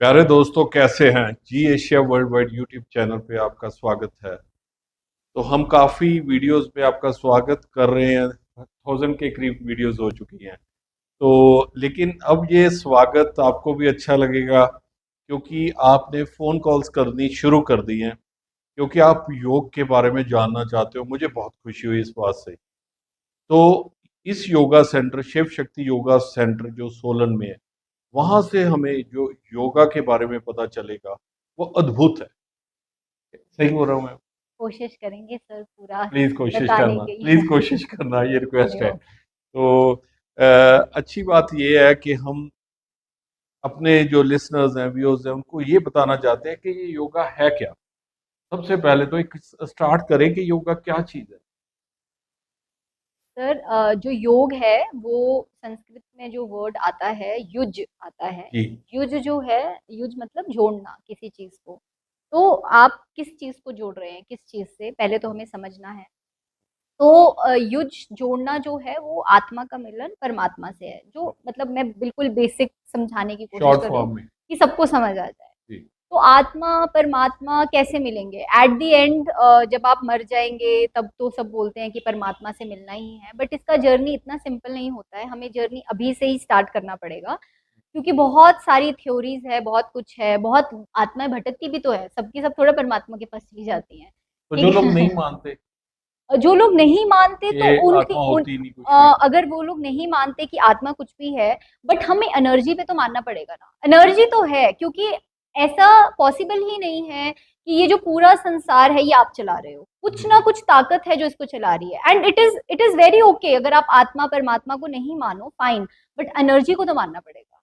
प्यारे दोस्तों, कैसे हैं जी। Asia world wide YouTube channel पे आपका स्वागत है। तो हम काफ़ी वीडियोस में आपका स्वागत कर रहे हैं। 1000 के करीब वीडियोस हो चुकी हैं। तो लेकिन अब ये स्वागत आपको भी अच्छा लगेगा, क्योंकि आपने फ़ोन कॉल्स करनी शुरू कर दी हैं, क्योंकि आप योग के बारे में जानना चाहते हो। मुझे बहुत खुशी हुई इस बात से। तो इस योगा सेंटर, शिव शक्ति योगा सेंटर जो सोलन में है, वहां से हमें जो योगा के बारे में पता चलेगा वो अद्भुत है। सही बोल रहा हूँ मैं? कोशिश करेंगे सर पूरा प्लीज कोशिश बताने करना, की। प्लीज कोशिश करना, ये रिक्वेस्ट अरे है। ओ, तो अच्छी बात ये है कि हम अपने जो लिसनर्स हैं, व्यूअर्स हैं, उनको ये बताना चाहते हैं कि ये योगा है क्या। सबसे पहले तो एक स्टार्ट करें कि योगा क्या चीज़ है। सर जो योग है वो संस्कृत में जो वर्ड आता है युज आता है। जी। युज जो है, युज मतलब जोड़ना किसी चीज को। तो आप किस चीज को जोड़ रहे हैं, किस चीज से, पहले तो हमें समझना है। तो युज जोड़ना जो है वो आत्मा का मिलन परमात्मा से है, जो मतलब मैं बिल्कुल बेसिक समझाने की कोशिश शॉर्ट कर रही हूँ फॉर्म में। कि सबको समझ आ जाए। जी। तो आत्मा परमात्मा कैसे मिलेंगे एट द एंड? जब आप मर जाएंगे तब तो सब बोलते हैं कि परमात्मा से मिलना ही है, बट इसका जर्नी इतना सिंपल नहीं होता है। हमें जर्नी अभी से ही स्टार्ट करना पड़ेगा, क्योंकि बहुत सारी थ्योरीज है, बहुत कुछ है, बहुत आत्माएं भटकती भी तो है, सबकी सब थोड़ा परमात्मा के पास चली जाती हैं। तो जो ठीक लोग है। नहीं मानते जो लोग नहीं मानते कि तो ये उनकी आत्मा उन होती नहीं कुछ भी। अगर वो लोग नहीं मानते कि आत्मा कुछ भी है, बट हमें एनर्जी पे तो मानना पड़ेगा ना। एनर्जी तो है, क्योंकि ऐसा पॉसिबल ही नहीं है कि ये जो पूरा संसार है ये आप चला रहे हो। कुछ ना कुछ ताकत है जो इसको चला रही है, and it is very okay अगर आप आत्मा परमात्मा को नहीं मानो, फाइन, बट एनर्जी को तो मानना पड़ेगा।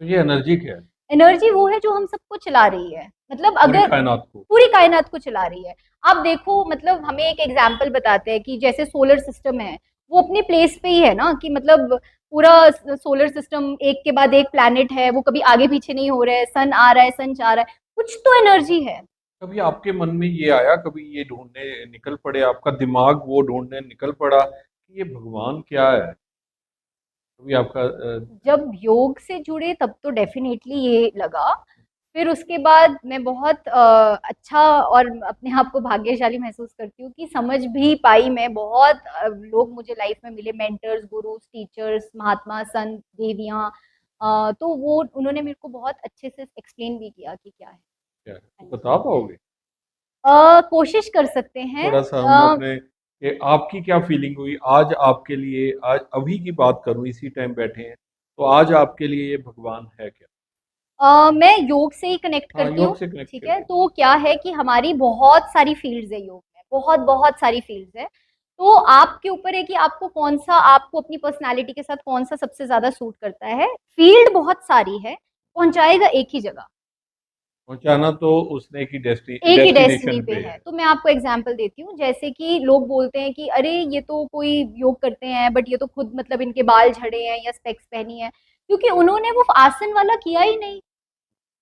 तो ये एनर्जी क्या है? एनर्जी वो है जो हम सबको चला रही है, मतलब पूरी अगर कायनात को। पूरी कायनात को चला रही है। आप देखो, मतलब हमें एक एग्जाम्पल बताते हैं कि जैसे सोलर सिस्टम है, वो अपने प्लेस पे ही है ना, कि मतलब पूरा सोलर सिस्टम एक के बाद एक प्लैनेट है, वो कभी आगे पीछे नहीं हो रहा है, सन आ रहा है, सन जा रहा है, कुछ तो एनर्जी है। कभी आपके मन में ये आया, कभी ये ढूंढने निकल पड़े, आपका दिमाग वो ढूंढने निकल पड़ा कि ये भगवान क्या है? कभी आपका जब योग से जुड़े तब तो डेफिनेटली ये लगा। फिर उसके बाद मैं बहुत अच्छा और अपने आप को भाग्यशाली महसूस करती हूँ कि समझ भी पाई मैं। बहुत लोग मुझे लाइफ में मिले, मेंटर्स, गुरुज, टीचर्स, महात्मा, संत, देवियाँ। तो वो उन्होंने मेरे को बहुत अच्छे से एक्सप्लेन भी किया कि क्या है। क्या है, तो हाँ बता जी। पाओगे? कोशिश कर सकते हैं। थोड़ा सा हम अपने कि आपकी क्या फीलिंग हुई आज आपके लिए, आज अभी की बात करूं, इसी टाइम बैठे हैं, तो आज आपके लिए ये भगवान है क्या? मैं योग से ही कनेक्ट हाँ, करती हूँ। योग से कनेक्ट ठीक है, करके। तो क्या है कि हमारी बहुत सारी फील्ड्स है योग में, बहुत बहुत सारी फील्ड्स है। तो आपके ऊपर है कि आपको कौन सा, आपको अपनी पर्सनालिटी के साथ कौन सा सबसे ज्यादा सूट करता है। फील्ड बहुत सारी है, पहुंचाएगा एक ही जगह, पहुंचाना तो उसने की एक ही डेस्टिनी डेस्टिनेशन पे पे है। है। तो मैं आपको एग्जांपल देती हूँ, जैसे कि लोग बोलते हैं कि अरे ये तो कोई योग करते हैं, बट ये तो खुद मतलब इनके बाल झड़े हैं या स्पेक्स पहनी है, क्योंकि उन्होंने वो आसन वाला किया ही नहीं।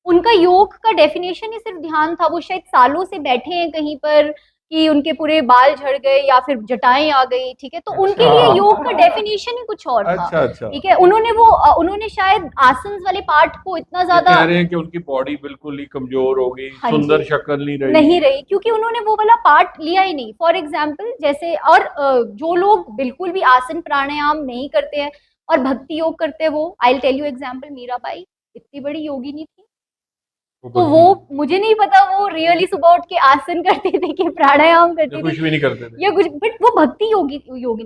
उनका योग का डेफिनेशन ही सिर्फ ध्यान था। वो शायद सालों से बैठे हैं कहीं पर कि उनके पूरे बाल झड़ गए या फिर जटाएं आ गई, ठीक है, तो उनके अच्छा। लिए योग का डेफिनेशन ही कुछ और था। अच्छा अच्छा। ठीक है, उन्होंने वो उन्होंने शायद आसन वाले पार्ट को इतना ये ज्यादा। कह रहे हैं कि उनकी बॉडी बिल्कुल ही कमजोर हो गई, हाँ जी। सुंदर शक्ल नहीं रही। नहीं रही, क्योंकि उन्होंने वो वाला पार्ट लिया ही नहीं। फॉर एग्जाम्पल जैसे, और जो लोग बिल्कुल भी आसन प्राणायाम नहीं करते हैं और भक्ति योग करते हैं, वो I tell you example, Mirabai इतनी बड़ी योगिनी थी। वो तो वो भक्ति मुझे नहीं पता वो रियली सुबह उठ के आसन करते थे कि प्राणायाम जो करते थे कुछ भी नहीं करते थे। या कुछ, बट वो भक्ति योगिनी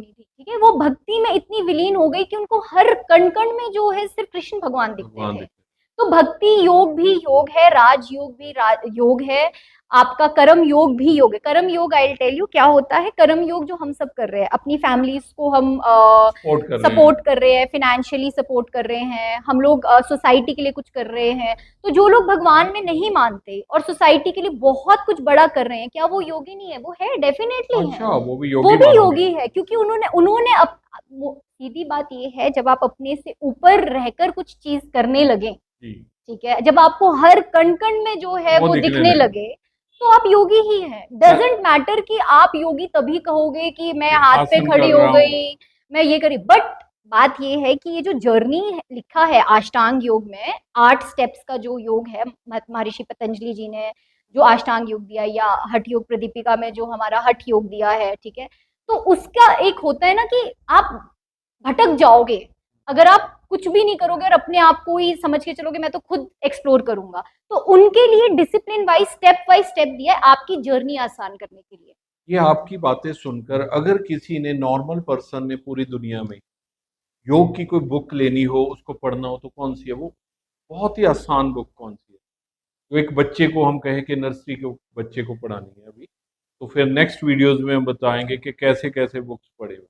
थी। ठीक है, वो भक्ति में इतनी विलीन हो गई कि उनको हर कण कण में जो है सिर्फ कृष्ण भगवान दिखते भगवान थे। दिखते। तो भक्ति योग भी योग है, राज योग भी योग है, आपका कर्म योग भी योग है। कर्म योग आई टेल यू क्या होता है। कर्म योग जो हम सब कर रहे हैं, अपनी फैमिलीज को हम सपोर्ट कर रहे हैं। सपोर्ट कर रहे हैं, फाइनेंशियली सपोर्ट कर रहे हैं, हम लोग सोसाइटी के लिए कुछ कर रहे हैं। तो जो लोग भगवान में नहीं मानते और सोसाइटी के लिए बहुत कुछ बड़ा कर रहे हैं, क्या वो योगी नहीं है? वो है, डेफिनेटली है। अच्छा, वो भी वो योगी भी मानोगे? योगी है, क्योंकि उन्होंने उन्होंने सीधी बात ये है, जब आप अपने से ऊपर रहकर कुछ चीज करने लगे, जी। ठीक है, जब आपको हर कण कण में जो है वो वो दिखने दिखने लगे। लगे, तो आप योगी ही हैं। डजेंट मैटर कि आप योगी तभी कहोगे कि मैं कि हाथ पे आसन खड़ी कर हो रहा हूँ। गई, मैं ये करी, बट बात ये है कि ये जो जर्नी लिखा है अष्टांग योग में, 8 स्टेप्स का जो योग है, महर्षि पतंजलि जी ने जो अष्टांग योग दिया, या हठ योग प्रदीपिका में जो हमारा हठ योग दिया है, ठीक है, तो उसका एक होता है ना कि आप भटक जाओगे अगर आप कुछ भी नहीं करोगे और अपने आप को ही समझ के चलोगे मैं तो खुद एक्सप्लोर करूंगा। तो उनके लिए डिसिप्लिन वाइज स्टेप दिया है आपकी जर्नी आसान करने के लिए। ये आपकी बातें सुनकर अगर किसी ने, नॉर्मल पर्सन ने पूरी दुनिया में योग की कोई बुक लेनी हो, उसको पढ़ना हो, तो कौन सी है वो? बहुत ही आसान बुक कौन सी है जो एक बच्चे को, हम कहें कि नर्सरी के बच्चे को पढ़ानी है अभी, तो फिर नेक्स्ट वीडियोस में हम बताएंगे कि कैसे कैसे बुक्स पढ़े हुए।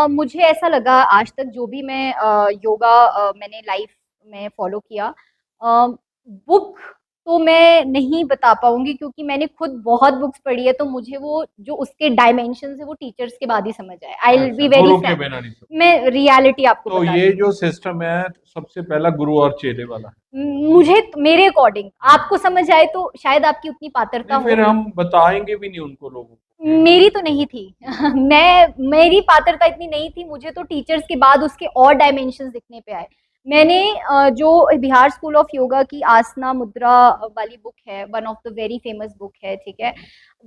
मुझे ऐसा लगा आज तक जो भी मैं योगा मैंने लाइफ में फॉलो किया, बुक तो मैं नहीं बता पाऊंगी क्योंकि मैंने खुद बहुत बुक्स पढ़ी है, तो मुझे वो जो उसके डायमेंशंस है वो टीचर्स के बाद ही समझ आए। आई विल अच्छा, बी वेरी गुरु के फ्रैंक, बिना नहीं सब। मैं रियलिटी आपको तो बता ये रही हूँ। जो सिस्टम है, सबसे पहला गुरु और चेले वाला है। मुझे मेरे अकॉर्डिंग आपको समझ आए तो शायद आपकी उतनी पात्रता नहीं, हो। फिर हम बताएंगे भी नहीं उनको, लोगों को। मेरी तो नहीं थी मेरी पात्रता इतनी नहीं थी, मुझे तो टीचर्स के बाद उसके और डायमेंशंस दिखने पे आए। मैंने जो बिहार स्कूल ऑफ योगा की आसना मुद्रा वाली बुक है, one of the very famous book है, ठीक है,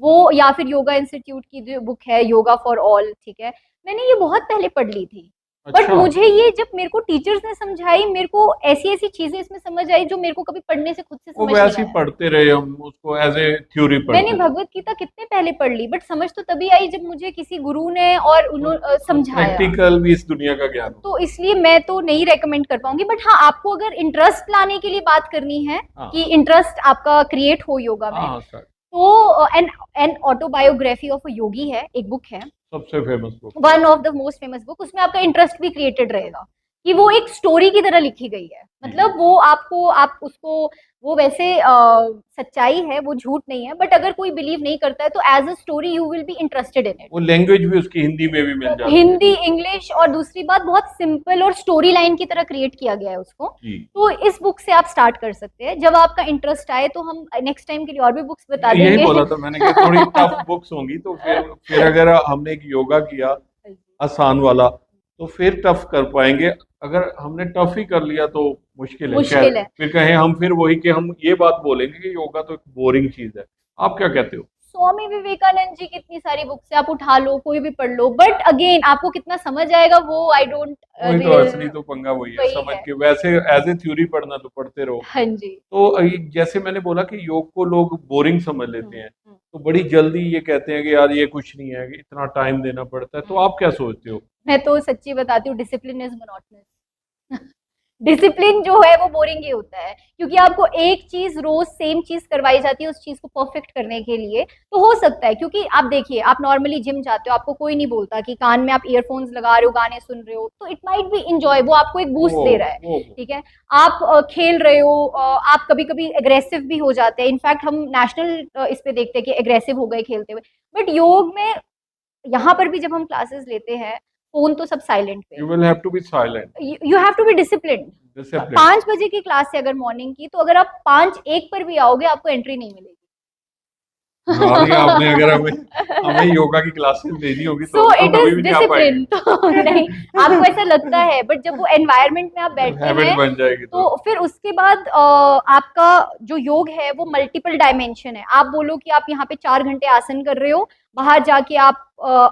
वो, या फिर योगा इंस्टीट्यूट की जो बुक है योगा फॉर ऑल, ठीक है, मैंने ये बहुत पहले पढ़ ली थी। बट अच्छा, मुझे ये जब मेरे को टीचर्स ने समझाई, मेरे को ऐसी ऐसी चीजें इसमें समझ आई जो मेरे को कभी पढ़ने से खुद से वो समझ नहीं वैसे ही आया। पढ़ते रहे, हम उसको एज ए थ्योरी मैंने पढ़ते रहे। भगवत गीता कितने पहले पढ़ ली, बट समझ तो तभी आई जब मुझे किसी गुरु ने और उन्होंने समझाया। प्रैक्टिकल भी इस दुनिया का ज्ञान हो। तो इसलिए मैं तो नहीं रेकमेंड कर पाऊंगी, बट हाँ, आपको अगर इंटरेस्ट लाने के लिए बात करनी है हाँ कि इंटरेस्ट आपका क्रिएट हो योगा में, हाँ सर, तो an an autobiography of a yogi है, एक बुक है, सबसे famous book. One of the most famous book. उसमें आपका इंटरेस्ट भी क्रिएटेड रहेगा कि वो एक स्टोरी की तरह लिखी गई है, मतलब वो आपको, आप उसको, वो वैसे सच्चाई है, वो झूठ नहीं है, बट अगर कोई बिलीव नहीं करता है तो as a story you will be interested in it. वो लैंग्वेज भी उसकी हिंदी में भी मिल जाती है। हिंदी, इंग्लिश, और दूसरी बात बहुत सिंपल और स्टोरी लाइन की तरह क्रिएट किया गया है उसको। जी, तो इस बुक से आप स्टार्ट कर सकते हैं, जब आपका इंटरेस्ट आए तो हम नेक्स्ट टाइम के लिए और भी बुक्स बता मैं यही देंगे। बोला था मैंने कि थोड़ी टफ बुक्स होंगी, तो फिर अगर हमने एक योगा किया आसान वाला, तो फिर टफ कर पाएंगे। अगर हमने टफ ही कर लिया तो मुश्किल है। मुश्किल शायद है। फिर कहें हम, फिर वही कि हम ये बात बोलेंगे कि योगा तो एक बोरिंग चीज है। आप क्या कहते हो? स्वामी विवेकानंद जी की इतनी सारी बुक्स है, आप उठा लो, कोई भी पढ़ लो, बट अगेन आपको कितना समझ आएगा वो आई डोंट, वही तो असली तो पंगा वही है, वही समझ है। के। वैसे एज ए थ्योरी पढ़ना तो पढ़ते रहो। हाँ जी। तो जैसे मैंने बोला कि योग को लोग बोरिंग समझ लेते हैं, तो बड़ी जल्दी ये कहते हैं कि यार ये कुछ नहीं है, इतना टाइम देना पड़ता है। तो आप क्या सोचते हो? मैं तो सच्ची बताती हूँ, डिसिप्लिन इज मोनोटोनस। डिसिप्लिन जो है वो बोरिंग ही होता है, क्योंकि आपको एक चीज रोज सेम चीज करवाई जाती है उस चीज को परफेक्ट करने के लिए। तो हो सकता है, क्योंकि आप देखिए, आप नॉर्मली जिम जाते हो, आपको कोई नहीं बोलता कि कान में आप ईयरफोन्स लगा रहे हो, गाने सुन रहे हो, तो इट माइट बी इंजॉय, वो आपको एक बूस्ट दे रहा है, ठीक है। आप खेल रहे हो, आप कभी कभी एग्रेसिव भी हो जाते हैं, इनफैक्ट हम नेशनल इस पे देखते हैं कि एग्रेसिव हो गए खेलते हुए। बट योग में, यहाँ पर भी जब हम क्लासेस लेते हैं, फोन तो सब साइलेंट पे, you will have to be silent, you have to be discipline. Discipline. 5 बजे की क्लास है अगर मॉर्निंग की, तो अगर आप 5:01 पर भी आओगे आपको एंट्री नहीं मिलेगी। आपने अगर हमें योगा की क्लासेस देनी होगी तो सो हम तो इट कभी इज भी नहीं आ पाएंगे। डिसिप्लिन। तो नहीं, आपको ऐसा लगता है, बट जब वो एनवायरनमेंट में आप बैठते हैबिट हैं, बन जाएगी तो फिर उसके बाद आपका जो योग है वो मल्टीपल डायमेंशन है। आप बोलो कि आप यहाँ पे 4 घंटे आसन कर रहे हो, बाहर जाके आप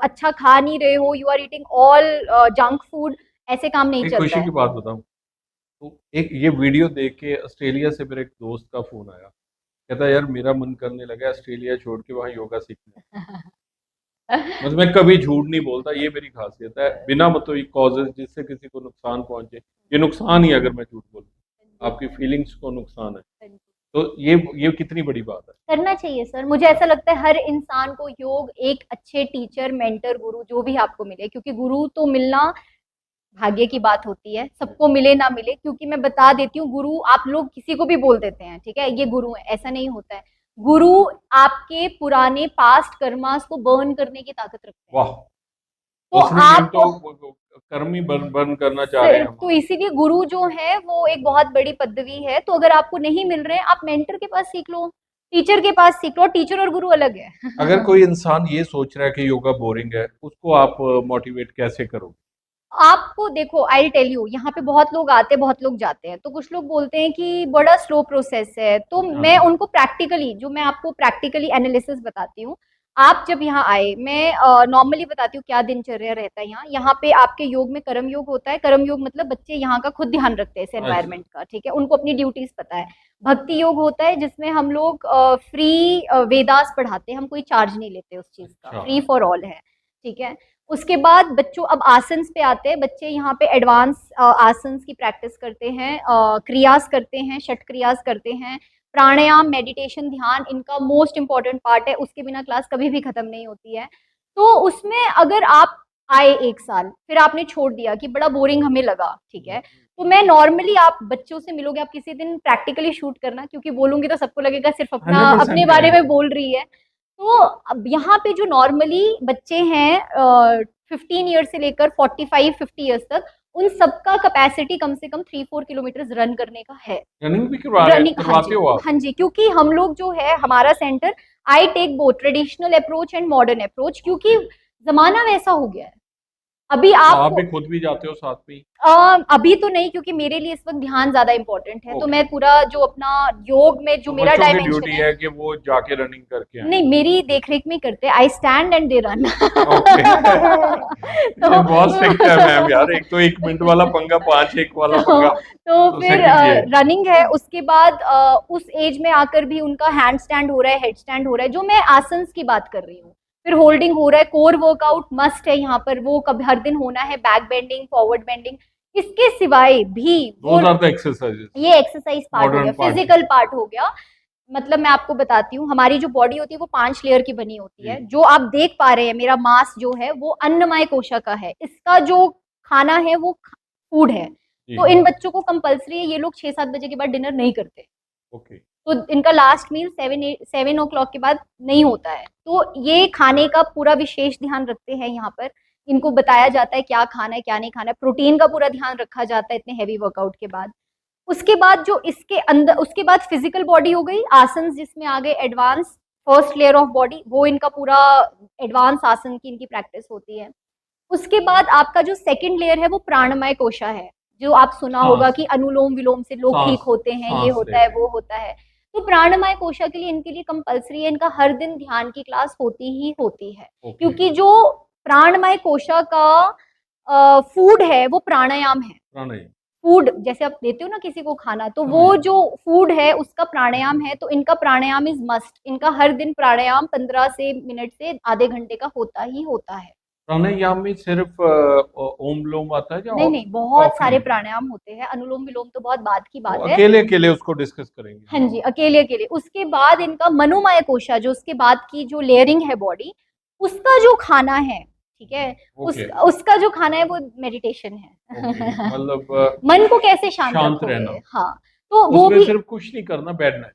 अच्छा खा नहीं रहे हो, you are eating all junk food, ऐसे काम नहीं एक चलता खुशी है। की बात बताऊं, तो एक ये वीडियो देख के ऑस्ट्रेलिया से मेरे एक दोस्त का फोन आया, कहता यार मेरा मन करने लगा ऑस्ट्रेलिया छोड़ के वहाँ योगा सीखने। मतलब मैं कभी झूठ नहीं बोलता, ये मेरी खासियत है, बिना मतलब कॉजेज जिससे किसी को नुकसान पहुंचे। ये नुकसान ही है अगर मैं झूठ बोलूं, आपकी फीलिंग्स को नुकसान है। तो ये कितनी बड़ी बात है। करना चाहिए सर, मुझे ऐसा लगता है हर इंसान को योग, एक अच्छे टीचर, मेंटर, गुरु जो भी आपको मिले, क्योंकि गुरु तो मिलना भाग्य की बात होती है, सबको मिले ना मिले। क्योंकि मैं बता देती हूँ, गुरु आप लोग किसी को भी बोल देते हैं, ठीक है, ये गुरु है, ऐसा नहीं होता है। गुरु आपके पुराने पास्ट कर्मास को बर्न करने की ताकत रखते हैं। वाह, तो आप तो कर्म ही बर्न करना चाह रहे हैं हम। तो इसीलिए गुरु जो है वो एक बहुत बड़ी पदवी है। तो अगर आपको नहीं मिल रहे हैं, आप मेंटर के पास सीख लो, टीचर के पास सीख लो, टीचर और गुरु अलग है। अगर कोई इंसान ये सोच रहा है कि योगा बोरिंग है, उसको आप मोटिवेट कैसे करोगे? आपको देखो, आई टेल यू, यहाँ पे बहुत लोग आते हैं, बहुत लोग जाते हैं, तो कुछ लोग बोलते हैं कि बड़ा स्लो प्रोसेस है, तो हाँ मैं उनको प्रैक्टिकली, जो मैं आपको प्रैक्टिकली एनालिसिस बताती हूँ। आप जब यहाँ आए, मैं नॉर्मली बताती हूँ क्या दिनचर्या रहता है यहाँ। यहाँ पे आपके योग में कर्म योग होता है। कर्म योग मतलब बच्चे यहाँ का खुद ध्यान रखते हैं इस अच्छा एनवायरनमेंट का, ठीक है, उनको अपनी ड्यूटीज पता है। भक्ति योग होता है जिसमें हम लोग फ्री वेदास पढ़ाते हैं, हम कोई चार्ज नहीं लेते उस चीज का, अच्छा। फ्री फॉर ऑल है, ठीक है। उसके बाद बच्चों, अब आसन्स पे आते हैं बच्चे, यहाँ पे एडवांस आसन्स की प्रैक्टिस करते हैं, क्रियास करते हैं, षट क्रियास करते हैं, प्राणायाम, मेडिटेशन, ध्यान इनका मोस्ट इंपॉर्टेंट पार्ट है, उसके बिना क्लास कभी भी खत्म नहीं होती है। तो उसमें अगर आप आए 1 साल, फिर आपने छोड़ दिया कि बड़ा बोरिंग हमें लगा, ठीक है, तो मैं नॉर्मली, आप बच्चों से मिलोगे, आप किसी दिन प्रैक्टिकली शूट करना, क्योंकि बोलूंगी तो सबको लगेगा सिर्फ अपना 100% अपने बारे में करेंगे। बोल रही है। तो अब यहाँ पे जो नॉर्मली बच्चे हैं 15 ईयर से लेकर 45-50 ईयर्स तक, उन सबका कैपेसिटी कम से कम 3-4 किलोमीटर रन करने का है। रनिंग भी रनिंग, हाँ करवाते जी, हो आप? हाँ जी, क्योंकि हम लोग जो है हमारा centre, I take both traditional approach and modern approach, क्योंकि जमाना वैसा हो गया है। अभी तो आप आपको भी खुद भी जाते हो साथ में ही? अभी तो नहीं, क्योंकि मेरे लिए इस वक्त ध्यान ज्यादा इंपॉर्टेंट है, तो ओके। मैं पूरा जो अपना योग में जो तो मेरा बच्चों की डायमेंशन ड्यूटी है, है कि वो जाके रनिंग करके आए। नहीं, मेरी देखरेख में ही करते हैं, I stand and they run. Okay. ये बहुत स्ट्रिक्ट है मैम यार, तो एक तो 1 मिनट वाला पंगा, 5 1 वाला तो, पंगा। तो तो फिर सेकंड ये। रनिंग है। उसके बाद उस एज में आकर भी उनका हैंड स्टैंड हो रहा है, हेड स्टैंड हो रहा है, जो मैं आसन्स की बात कर रही हूँ। फिर होल्डिंग हो रहा है, कोर वर्कआउट मस्ट है यहाँ पर, वो कभी हर दिन होना है, बैक बेंडिंग, फॉरवर्ड बेंडिंग। इसके सिवाय भी वो, दोज आर द एक्सरसाइजेस। ये एक्सरसाइज पार्ट हो मॉडर्न गया, पार्ट। फिजिकल पार्ट हो गया। मतलब मैं आपको बताती हूँ, हमारी जो बॉडी होती है वो 5 लेयर की बनी होती है। जी जो आप देख पा रहे हैं, मेरा मांस जो है वो अन्नमय कोशा का है, इसका जो खाना है वो फूड है। जी। तो इन बच्चों को कंपलसरी है, ये लोग 6-7 बजे के बाद डिनर नहीं करते, ओके। तो इनका लास्ट मील 7 ओ क्लॉक के बाद नहीं होता है। तो ये खाने का पूरा विशेष ध्यान रखते हैं यहाँ पर। इनको बताया जाता है क्या खाना है, क्या नहीं खाना है, प्रोटीन का पूरा ध्यान रखा जाता है इतने हैवी वर्कआउट के बाद। उसके बाद जो इसके अंदर, उसके बाद फिजिकल बॉडी हो गई, आसन जिसमें आ गए advance, first layer of body, वो इनका पूरा एडवांस आसन की इनकी प्रैक्टिस होती है। उसके बाद आपका जो सेकंड लेयर है वो प्राणमय कोशा है, जो आप सुना होगा सांस। कि अनुलोम विलोम से लोग सांस। ठीक होते हैं, ये सांस होता है, लेते वो हैं। होता है। तो प्राणमय कोशा के लिए, इनके लिए कंपलसरी है, इनका हर दिन ध्यान की क्लास होती ही होती है, ओके। क्योंकि जो प्राणमय कोशा का फूड है वो प्राणायाम है। प्राणायाम। फूड जैसे आप देते हो ना किसी को खाना, तो वो समझ जो फूड है उसका प्राणायाम है, तो इनका प्राणायाम इज मस्ट, इनका हर दिन प्राणायाम 15 से मिनट से आधे घंटे का होता ही होता है। प्राणायाम में सिर्फ ओम विलोम आता है या नहीं और नहीं, बहुत काफी सारे है? प्राणायाम होते हैं, अनुलोम विलोम तो बहुत बाद की तो बात है। अकेले अकेले उसको डिस्कस करेंगे हाँ हम। जी, अकेले अकेले। उसके बाद इनका मनोमय कोशा, जो उसके बाद की जो लेयरिंग है बॉडी, उसका जो खाना है, ठीक है, ओके। उसका जो खाना है वो मेडिटेशन ओके है। मतलब मन को कैसे शांत शांत रखोगे, रहना। हाँ, तो वो उसमें भी। सिर्फ कुछ नहीं करना, बैठना है।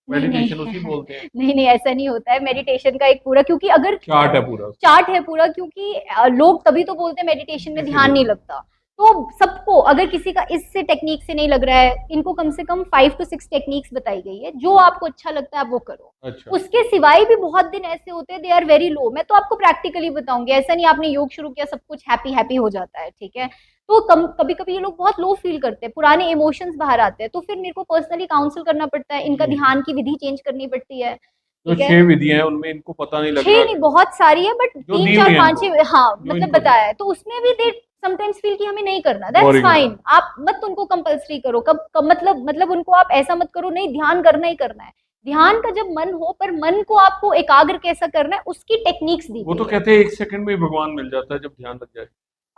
नहीं नहीं, मेडिटेशन उसी बोलते हैं। नहीं नहीं, ऐसा नहीं होता है, मेडिटेशन का एक पूरा, क्योंकि अगर चार्ट है पूरा उसका। चार्ट है पूरा, क्योंकि लोग तभी तो बोलते हैं मेडिटेशन में ध्यान इसीलिए। नहीं लगता। तो सबको, अगर किसी का इससे टेक्निक से नहीं लग रहा है, इनको कम से कम 5 to 6 टेक्निक्स बताई गई है, जो आपको अच्छा लगता है आप वो करो। अच्छा। उसके सिवाय भी बहुत दिन ऐसे होते हैं, दे आर वेरी लो। मैं तो आपको प्रैक्टिकली बताऊंगी, ऐसा नहीं आपने योग शुरू किया सब कुछ हैप्पी हैप्पी हो जाता है, ठीक है। तो कभी कभी ये लोग बहुत लो फील करते हैं, पुराने इमोशंस बाहर आते हैं, तो फिर मेरे को पर्सनली काउंसिल करना पड़ता है, इनका जी। ध्यान की विधि चेंज करनी पड़ती है, जो ठीक है। 6 विधियां हैं उनमें इनको पता नहीं लग 6 रहा नहीं, बहुत सारी है, बट जो 3 दी 4 हुई है 5 इनको, 6, हाँ, जो मतलब इनको बताया है, तो उसमें भी दे समटाइम्स फील कि हमें नहीं करना, दैट्स बोरिंग है। फाइन। आप मत उनको कंपलसरी करो, कब मतलब उनको आप ऐसा मत करो, नहीं ध्यान करना ही करना है। ध्यान का जब मन हो, पर मन को आपको एकाग्र कैसा करना है उसकी टेक्निक्स दी वो तो गई है। कहते हैं 1 सेकंड में ही भगवान मिल जाता है जब ध्यान लग जाए।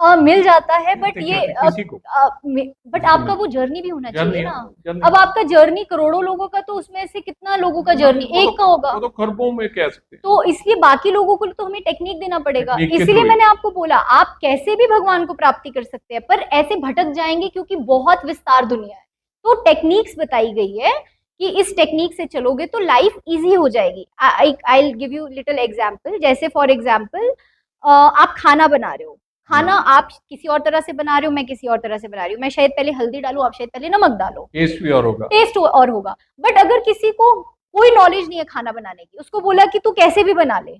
मिल जाता है, बट कहते ये कहते किसी को बट किसी को आपका मिल वो जर्नी भी होना जर्नी चाहिए है ना। ना, जर्नी। अब आपका जर्नी करोड़ों लोगों का, तो उसमें से कितना लोगों का जर्नी एक का होगा, वो तो खरबों में कह सकते हैं। तो इसलिए बाकी लोगों को तो हमें टेक्निक देना पड़ेगा। टेक्निक के इसीलिए थ्रू ही। मैंने आपको बोला, आप कैसे भी भगवान को प्राप्ति कर सकते हैं, पर ऐसे भटक जाएंगे क्योंकि बहुत विस्तार दुनिया है। तो टेक्निक्स बताई गई है कि इस टेक्निक से चलोगे तो लाइफ इजी हो जाएगी। I will give you little example. जैसे फॉर एग्जांपल, आप खाना बना रहे हो, खाना आप किसी और तरह से बना रहे हो, मैं किसी और तरह से बना रही हूँ, मैं शायद पहले हल्दी डालू, आप शायद पहले नमक डालो, टेस्ट भी और होगा। टेस्ट और होगा। बट अगर किसी को कोई नॉलेज नहीं है खाना बनाने की, उसको बोला कि तू कैसे भी बना ले,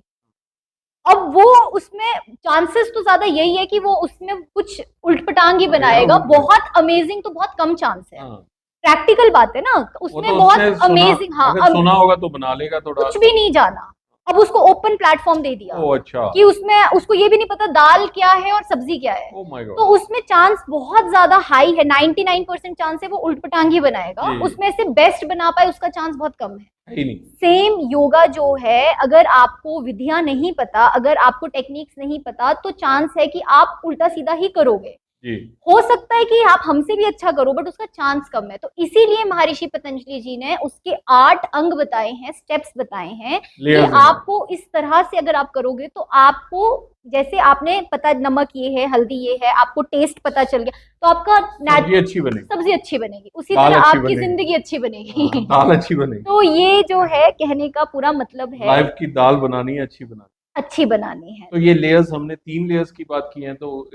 अब वो उसमें चांसेस तो ज्यादा यही है कि वो उसमें कुछ उल्टपटांग ही बनाएगा, बहुत अमेजिंग तो बहुत कम चांस है। हाँ, प्रैक्टिकल बात है ना, वो उसमें तो बहुत उसने सुना, अमेजिंग, हाँ अगर सुना होगा तो बना लेगा तो डाल। कुछ भी नहीं जाना। अब उसको ओपन प्लेटफॉर्म दे दिया ओ अच्छा। कि उसमें उसको ये भी नहीं पता दाल क्या है और सब्जी क्या है, ओ माय तो गॉड। उसमें चांस बहुत ज्यादा हाई है, 99% चांस है वो उल्टपटांग ही बनाएगा, जी, उसमें से बेस्ट बना पाए उसका चांस बहुत कम है। है ही नहीं। सेम योगा जो है, अगर आपको विधियां नहीं पता, अगर आपको टेक्निक्स नहीं पता, तो चांस है कि आप उल्टा सीधा ही करोगे। जी, हो सकता है कि आप हमसे भी अच्छा करो, बट उसका चांस कम है। तो इसीलिए महर्षि पतंजलि जी ने उसके 8 अंग बताए हैं, स्टेप्स बताए हैं कि लेयर्स हैं। आपको इस तरह से अगर आप करोगे तो आपको, जैसे आपने पता नमक ये है, हल्दी ये है, आपको टेस्ट पता चल गया, तो आपका सब्जी अच्छी बनेगी, सब्जी अच्छी बनेगी, उसी दाल तरह अच्छी आपकी बनेगी। जिंदगी अच्छी हाँ, बनेगी। दाल अच्छी बनेगी। तो ये जो है कहने का पूरा मतलब है, लाइफ की दाल बनानी है, अच्छी बनानी अच्छी बनानी है। है। तो ये लेयर्स, हमने 3 लेयर्स की बात की है, तो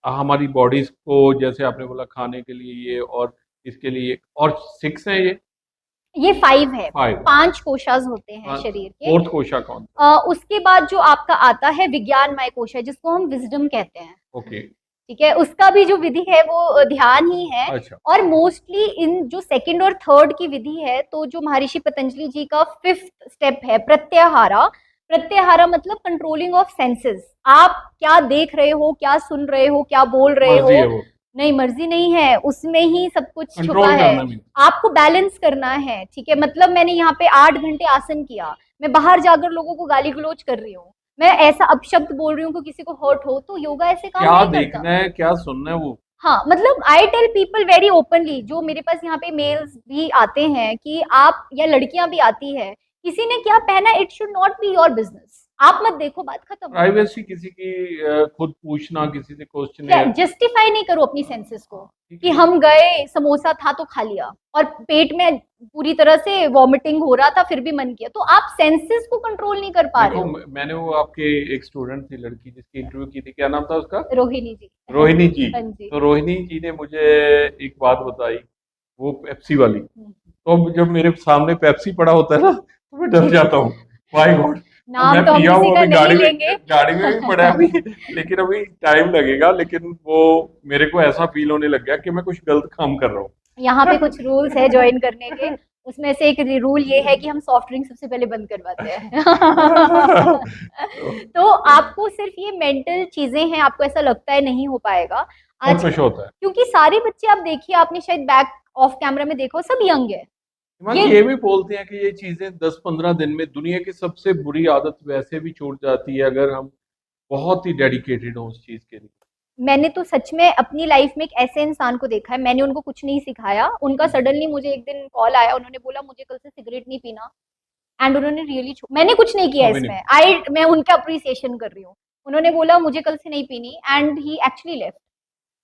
हमारी बॉडीज को, जैसे आपने बोला खाने के लिए ये, और इसके लिए, और 6 है ये 5 है, 5। 5 कोशास होते हैं शरीर के। फोर्थ कोशा कौन सा? उसके बाद जो आपका आता है विज्ञानमय कोश है, जिसको हम विजडम कहते हैं। ओके। ठीक है, उसका भी जो विधि है वो ध्यान ही है। अच्छा। और मोस्टली इन जो सेकंड और थर्ड की विधि है, तो जो महर्षि पतंजलि जी का 5th स्टेप है प्रत्याहारा। प्रत्याहारा मतलब कंट्रोलिंग ऑफ सेंसेस। आप क्या देख रहे हो, क्या सुन रहे हो, क्या बोल रहे मर्जी है हो, वो, नहीं मर्जी नहीं है, उसमें ही सब कुछ छुपा कंट्रोल है। करना भी। आपको बैलेंस करना है। ठीक है, मतलब मैंने यहाँ पे 8 घंटे आसन किया, मैं बाहर जाकर लोगों को गाली गलौज कर रही हूँ, मैं ऐसा अपशब्द बोल रही हूँ कि किसी को हर्ट हो, तो योगा ऐसे काम क्या नहीं करता। देखना है, क्या सुनना है, वो हाँ, मतलब I tell people very openly, जो मेरे पास यहाँ पे मेल्स भी आते हैं कि आप, या लड़कियां भी आती है, किसी ने क्या पहना, it should not be your business, आप मत देखो, बात खत्म। प्राइवेसी किसी की, खुद पूछना, किसी से क्वेश्चन। जस्टिफाई नहीं करो अपनी सेंसेस को ठीक कि है। हम गए समोसा था तो खा लिया और पेट में पूरी तरह से वॉमिटिंग हो रहा था फिर भी मन किया, तो आप सेंसेस को कंट्रोल नहीं कर पा रहे देखो, हो। मैंने वो आपके एक स्टूडेंट थी, लड़की जिसकी इंटरव्यू की थी, क्या नाम था उसका? रोहिणी जी। रोहिणी जी। हाँ जी। तो रोहिणी जी ने मुझे एक बात बताई, वो पेप्सी वाली। हम्म। तो अब जब मेरे सामने पेप्सी पड़ा होता है ना, तो मैं डर जाता हूँ, माय गॉड। तो नाम मैं तो हम पिया किसी हूँ का अभी, नहीं लेंगे। गाड़ी में भी पड़ा है अभी, लेकिन अभी टाइम लगेगा, लेकिन वो मेरे को ऐसा फील होने लग गया कि मैं कुछ गलत काम कर रहा यहाँ पे कुछ रूल्स है ज्वाइन करने के, हूँ। उसमें से एक रूल ये है कि हम सॉफ्ट ड्रिंक सबसे पहले बंद करवाते हैं। तो तो आपको सिर्फ ये मेंटल चीजें हैं, आपको ऐसा लगता है नहीं हो पाएगा बहुत आज, कुछ होता है। क्योंकि सारे बच्चे आप देखिए, आपने शायद बैक ऑफ कैमरा में देखो, सब यंग है। हिमांशु, ये ये भी बोलते हैं कि ये चीजें 10-15 दिन में, दुनिया की सबसे बुरी आदत वैसे भी छूट जाती है अगर हम बहुत ही डेडिकेटेड हो उस चीज के लिए। मैंने तो सच में अपनी लाइफ में एक ऐसे इंसान को देखा है, मैंने उनको कुछ नहीं सिखाया, उनका सडनली मुझे एक दिन कॉल आया, उन्होंने बोला मुझे कल से सिगरेट नहीं पीना, एंड उन्होंने रियली, मैंने कुछ नहीं किया अभी नहीं। इसमें, मैं उनका अप्रिसिएशन कर रही हूँ। उन्होंने बोला मुझे कल से नहीं पीनी, एंड ही एक्चुअली लेफ्ट।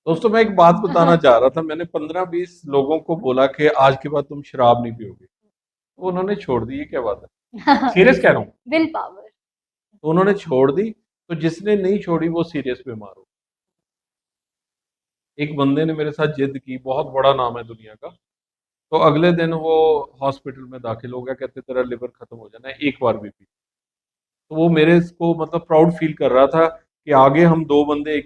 दोस्तों, मैं एक बात बताना चाह रहा था, मैंने 15-20 लोगों को बोला कि आज के बाद तुम शराब नहीं पियोगे, तो उन्होंने छोड़ दी। ये क्या बात है, सीरियस कह रहा हूँ। Will power. तो उन्होंने छोड़ दी, तो जिसने नहीं छोड़ी वो सीरियस बीमार हो। एक बंदे ने मेरे साथ जिद की, बहुत बड़ा नाम है दुनिया का, तो अगले दिन वो हॉस्पिटल में दाखिल हो गया, कहते तेरा लिवर खत्म हो जाना है, एक बार भी पी। तो वो मेरे को मतलब प्राउड फील कर रहा था कि आगे हम 2 बंदे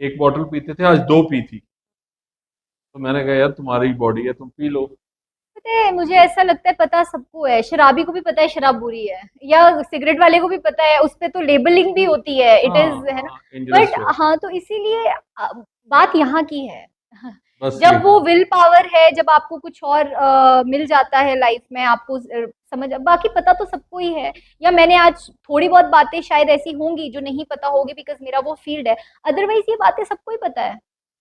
एक बॉटल पीते थे, आज 2 पी थी। तो मैंने कहा यार, तुम्हारी बॉडी है, तुम पी लो। पता है, मुझे ऐसा लगता है पता सबको है, शराबी को भी पता है शराब बुरी है, या सिगरेट वाले को भी पता है, उस पे तो लेबलिंग भी होती है, इट हाँ इज, है ना। हाँ, इंजरियस बट है। हाँ, तो इसीलिए बात यहाँ की है। बस ये जब वो विल पावर है, जब आपको कुछ और मिल जाता है लाइफ में, आपको समझ, बाकी पता तो सबको ही है, या मैंने आज थोड़ी बहुत बातें शायद ऐसी होंगी जो नहीं पता होगी, बिकॉज मेरा वो फील्ड है, अदरवाइज ये बातें सबको ही पता है।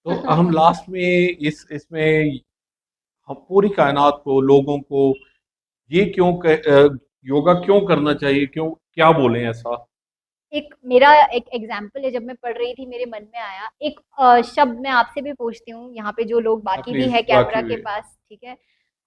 तो हम लास्ट में इसमें हम पूरी कायनात को, लोगों को ये योगा क्यों करना चाहिए, क्यों, क्या बोले ऐसा? एक मेरा एक एग्जाम्पल है, जब मैं पढ़ रही थी मेरे मन में आया एक शब्द, मैं आपसे भी पूछती हूँ, यहाँ पे जो लोग बाकी भी प्लीज, है कैमरा बाकी के भी। पास, ठीक है,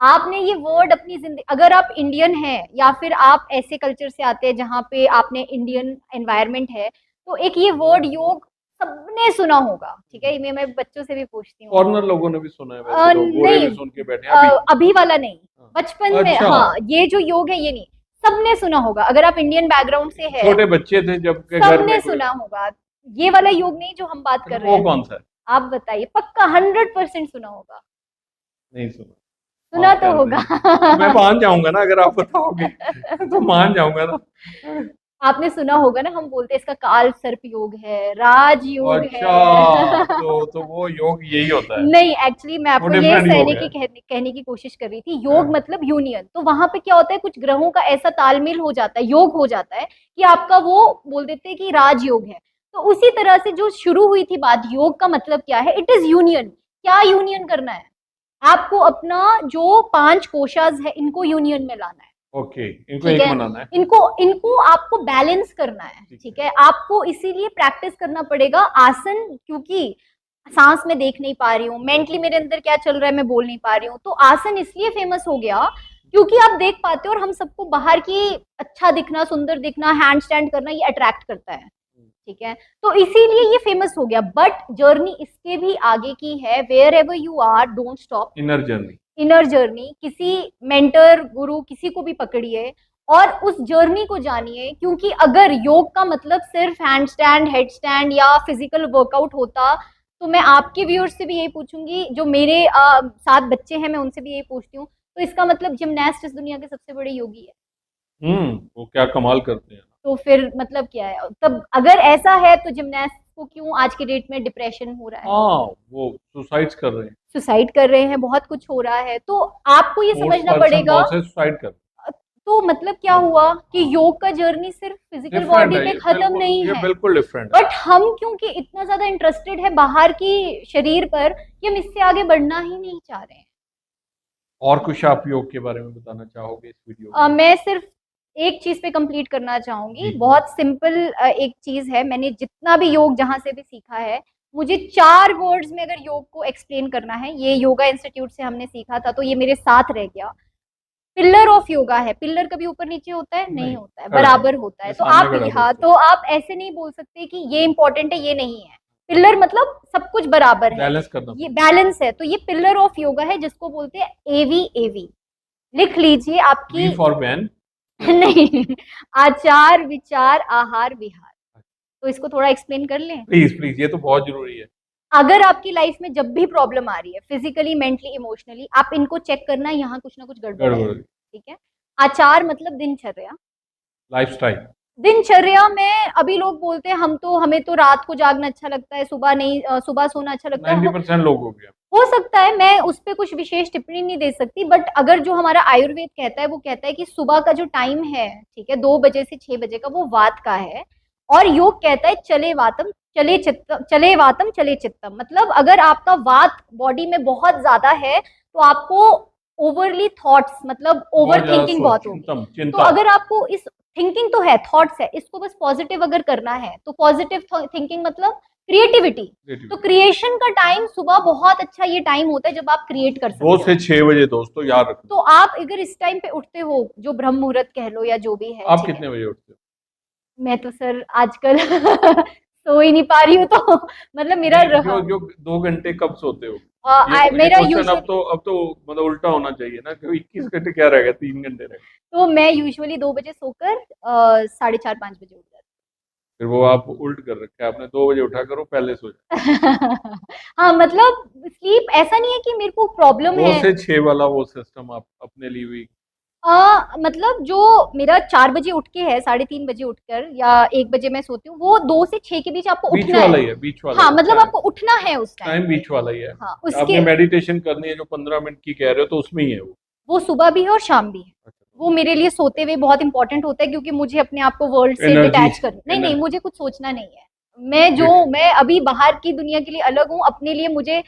आपने ये वर्ड अपनी जिंदगी, अगर आप इंडियन हैं या फिर आप ऐसे कल्चर से आते हैं जहाँ पे आपने इंडियन एनवायरनमेंट है, तो एक ये वर्ड योग सबने सुना होगा, ठीक है, ये मैं बच्चों से भी पूछती हूँ। फॉरेनर लोगों ने भी सुना है, वैसे तो गोरे नहीं, भी सुन के बैठे हैं अभी। अभी वाला नहीं, हाँ। बचपन में, अच्छा। हाँ, ये जो योग है ये नहीं, सबने सुना होगा, अगर आप इंडियन बैकग्राउंड से है छोटे बच्चे थे जब के घर सबने में सुना होगा। ये वाला योग नहीं जो हम बात कर रहे वो हैं, कौन सा है? आप बताइए, पक्का 100% सुना होगा। नहीं सुना। सुना हाँ, तो कर होगा। दीजिए। मैं मान जाऊंगा ना अगर आप बताओगे तो मान जाऊंगा ना। आपने सुना होगा ना, हम बोलते हैं इसका काल सर्प योग है, राज योग अच्छा, है। तो वो योग यही होता है। नहीं, एक्चुअली मैं वो आपको ये डिफरेंट योग है। कहने की कोशिश कर रही थी। हाँ। योग मतलब यूनियन, तो वहां पे क्या होता है, कुछ ग्रहों का ऐसा तालमेल हो जाता है, योग हो जाता है कि आपका वो बोल देते हैं कि राज योग है। तो उसी तरह से जो शुरू हुई थी बात, योग का मतलब क्या है, इट इज यूनियन। क्या यूनियन करना है आपको, अपना जो 5 कोशास है इनको यूनियन में लाना है। ओके, इनको ठीक एक है, बनाना है। इनको इनको आपको बैलेंस करना है। ठीक ठीक है, आपको इसीलिए प्रैक्टिस करना पड़ेगा आसन, क्योंकि सांस में देख नहीं पा रही हूँ, मेंटली मेरे अंदर क्या चल रहा है मैं बोल नहीं पा रही हूँ, तो आसन इसलिए फेमस हो गया क्योंकि आप देख पाते हो, और हम सबको बाहर की अच्छा दिखना, सुंदर दिखना, हैंड स्टैंड करना, ये अट्रैक्ट करता है। ठीक है, तो इसीलिए ये फेमस हो गया। बट जर्नी इसके भी आगे की है, wherever you are don't stop. Inner journey. Inner journey, किसी मेंटर गुरु किसी को भी पकड़िए और उस जर्नी को जानिए, क्योंकि अगर योग का मतलब सिर्फ हैंड स्टैंड, हेड स्टैंड या फिजिकल वर्कआउट होता, तो मैं आपके व्यूअर्स से भी यही पूछूंगी, जो मेरे 7 बच्चे हैं मैं उनसे भी यही पूछती हूँ, तो इसका मतलब जिमनास्ट इस दुनिया के सबसे बड़े योगी है। वो क्या कमाल करते हैं। तो फिर मतलब क्या है तब, अगर ऐसा है तो जिमनास्ट को क्यों आज के डेट में डिप्रेशन हो रहा है, हाँ, वो सुसाइड्स कर रहे हैं। सुसाइड कर रहे हैं, बहुत कुछ हो रहा है, तो आपको ये स्पोर्ट्स समझना पर्सन पड़ेगा। बहुत से सुसाइड कर तो मतलब क्या हुआ कि योग का जर्नी सिर्फ फिजिकल डिफरेंट बॉडी है। पे ये खत्म बिल्कुल, नहीं ये है, बिल्कुल डिफरेंट है। बट हम क्योंकि इतना ज्यादा इंटरेस्टेड है बाहर की शरीर पर कि हम इससे आगे बढ़ना ही नहीं चाह रहे हैं। और कुछ आप योग के बारे में बताना चाहोगे इस वीडियो में? मैं सिर्फ एक चीज पे कंप्लीट करना चाहूंगी, जी। बहुत सिंपल एक चीज है, मैंने जितना भी योग जहां से भी सीखा है, मुझे 4 वर्ड्स में अगर योग को एक्सप्लेन करना है, ये योगा इंस्टीट्यूट से हमने सीखा था, तो ये मेरे साथ रह गया। पिलर ऑफ योगा है, पिलर कभी ऊपर नीचे होता है, नहीं नहीं, होता है, खड़ा बराबर होता है। मैं तो सामने आप, खड़ा हाँ, दोस्तों। तो आप ऐसे नहीं बोल सकते कि ये इंपॉर्टेंट है ये नहीं है। पिलर मतलब सब कुछ बराबर है, बैलेंस करना ये बैलेंस है। तो ये पिलर ऑफ योगा है, जिसको बोलते हैं एवी। एवी लिख लीजिए आपकी। V for van. नहीं, आचार विचार आहार विहार, तो इसको थोड़ा एक्सप्लेन कर लें। प्लीज प्लीज, ये तो बहुत जरूरी है। अगर आपकी लाइफ में जब भी प्रॉब्लम आ रही है, फिजिकली, मेंटली, इमोशनली, आप इनको चेक करना, यहाँ कुछ ना कुछ गड़बड़ है। गड़बड़। ठीक है, आचार मतलब दिनचर्या। लाइफस्टाइल। दिनचर्या में अभी लोग बोलते हैं हमें तो रात को जागना अच्छा लगता है, सुबह नहीं, सुबह सोना अच्छा लगता है। 90% लोग हो गया। हो सकता है, मैं उस पर कुछ विशेष टिप्पणी नहीं दे सकती, बट अगर जो हमारा आयुर्वेद कहता है, वो कहता है कि सुबह का जो टाइम है, ठीक है, 2 बजे से 6 बजे का, वो वात का है। और योग कहता है चले वातम चले चित्तम, चले वातम चले चित्तम, मतलब अगर आपका वात बॉडी में बहुत ज्यादा है तो आपको ओवरली थॉट्स, मतलब ओवर बहुत ज्यादा थिंकिंग बहुत होगी। चिंतन तो चिंता। अगर आपको इस, थिंकिंग तो है, थॉट्स है, इसको बस पॉजिटिव अगर करना है, तो पॉजिटिव थिंकिंग मतलब क्रिएटिविटी। तो क्रिएशन का टाइम सुबह बहुत अच्छा ये टाइम होता है जब आप क्रिएट कर सकते 2 हो। से 6 बजे दोस्तों याद रखना। तो आप अगर इस टाइम पे उठते हो, जो ब्रह्म मुहूर्त कह लो या जो भी है, आप ठीक है। कितने बजे उठते हो? मैं तो सर आजकल सो ही नहीं पा रही हूँ, तो मतलब मेरा नहीं, रहा, जो जो 2 घंटे कब सोते हो? ये मेरा क्वेश्चन यूजुअल, अब तो मतलब उल्टा होना चाहिए ना, क्योंकि 21 घंटे क्या रह गया, 3 घंटे रह गए। तो मैं यूजुअली 2 बजे सोकर 4:30-5 बजे उठ जाती फिर वो आप उल्ट कर रखा है आपने, 2 बजे उठा करो, पहले सो जाओ। हूँ। हाँ, मतलब स्लीप ऐसा नहीं है कि मेरे को प्रॉब्लम 2 है। से 6 वाला वो सिस्टम आप अपने लिए भी। मतलब जो मेरा 4 बजे उठ के है, 3:30 बजे उठकर या 1 बजे मैं सोती हूँ, वो 2 से 6 के बीच आपको बीच उठना वाला है। ही है, बीच वाला हाँ, ही मतलब है। आपको उठना है उस टाइम टाइम पे। बीच वाला ही है। हाँ, आपने उसके मेडिटेशन करनी है जो 15 मिनट की कह रहे हो, तो उसमें ही है वो। सुबह भी है और शाम भी है। वो मेरे लिए सोते हुए बहुत इंपॉर्टेंट होता है, क्योंकि मुझे अपने आप को वर्ल्ड से एनर्जी। डिटैच करना, नहीं, मुझे कुछ सोचना नहीं है। मैं अभी बाहर की दुनिया के लिए अलग हूँ, अपने लिए मुझे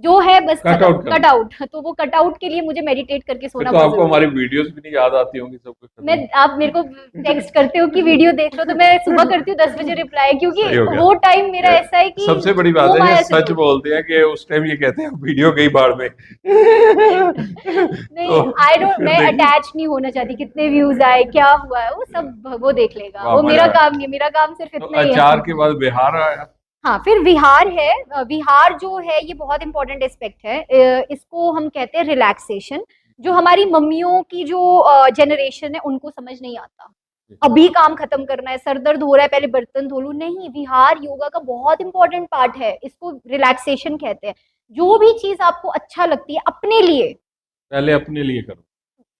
जो है बस कट आउट कट आउट, तो वो कट आउट के लिए मुझे मेडिटेट करके फिर सोना तो बहुत आपको जरूरी हमारी है। वीडियोस भी नहीं याद आती होंगी सब कुछ मैं, आप मेरे को टेक्स्ट करते हो कि वीडियो देख लो, तो मैं सुबह करती हूँ 10 बजे रिप्लाई, क्योंकि सही हो गया। वो टाइम मेरा ये ऐसा है कि सबसे बड़ी वो बात है, ये माया से सच दूर। बोलते हैं कि उस टाइम ये कहते हैं वीडियो गई बाढ़ में। नहीं, तो आई डोंट, फिर मैं देखिए। अटैच नहीं होना चाहती, कितने व्यूज आए, क्या हुआ है, वो सब वो देख लेगा, वाह, वो मेरा मजा। काम नहीं है, मेरा काम सिर्फ तो इतना ही अचार है। के बाद बिहार आया। हाँ, फिर विहार है। विहार जो है ये बहुत इंपॉर्टेंट एस्पेक्ट है। इसको हम कहते हैं रिलैक्सेशन। जो हमारी मम्मियों की जो जनरेशन है उनको समझ नहीं आता। अभी काम खत्म करना है, सर दर्द हो रहा है, पहले बर्तन धो लूं। नहीं, विहार योगा का बहुत इंपॉर्टेंट पार्ट है, इसको रिलैक्सेशन कहते हैं। जो भी चीज आपको अच्छा लगती है अपने लिए, पहले अपने लिए करो।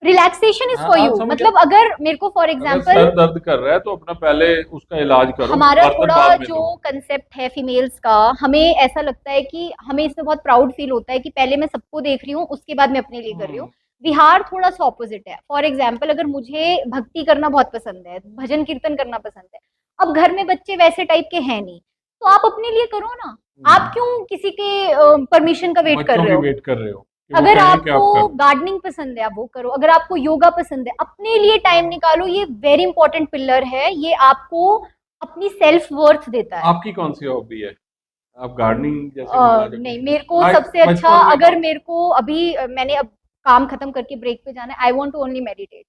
रिलैक्सेशन इज हाँ फॉर आप यू। समझ गए। मतलब अगर मेरे को फॉर अगर एग्जांपल, सर दर्द कर रहा है तो अपना पहले उसका इलाज करो, हमारा बर्तन थोड़ा बाद में जो धो। कंसेप्ट है फीमेल्स का, हमें ऐसा लगता है कि हमें इसमें बहुत प्राउड फील होता है कि पहले मैं सबको देख रही हूँ, उसके बाद मैं अपने लिए कर रही हूँ। हम्म, विहार थोड़ा सा ऑपोजिट है। फॉर एग्जाम्पल, अगर मुझे भक्ति करना बहुत पसंद है, भजन कीर्तन करना पसंद है, अब घर में बच्चे वैसे टाइप के हैं नहीं, तो आप अपने लिए करो ना। आप क्यों किसी के परमिशन का वेट कर बच्चों रहे की हो? वेट कर रहे हो कि वो अगर कहें कि आप आपको करो। गार्डनिंग पसंद है आप वो करो, अगर आपको योगा पसंद है अपने लिए टाइम निकालो। ये वेरी इंपॉर्टेंट पिलर है, ये आपको अपनी सेल्फ वर्थ देता है। आपकी कौन सी हॉबी है? आप गार्डनिंग जैसे बोला जब नहीं, मेरे को लाइक सबसे अच्छा, बचपन में अगर कौन मेरे को अभी मैंने अब काम खत्म करके ब्रेक पे जाना है, I want to only meditate.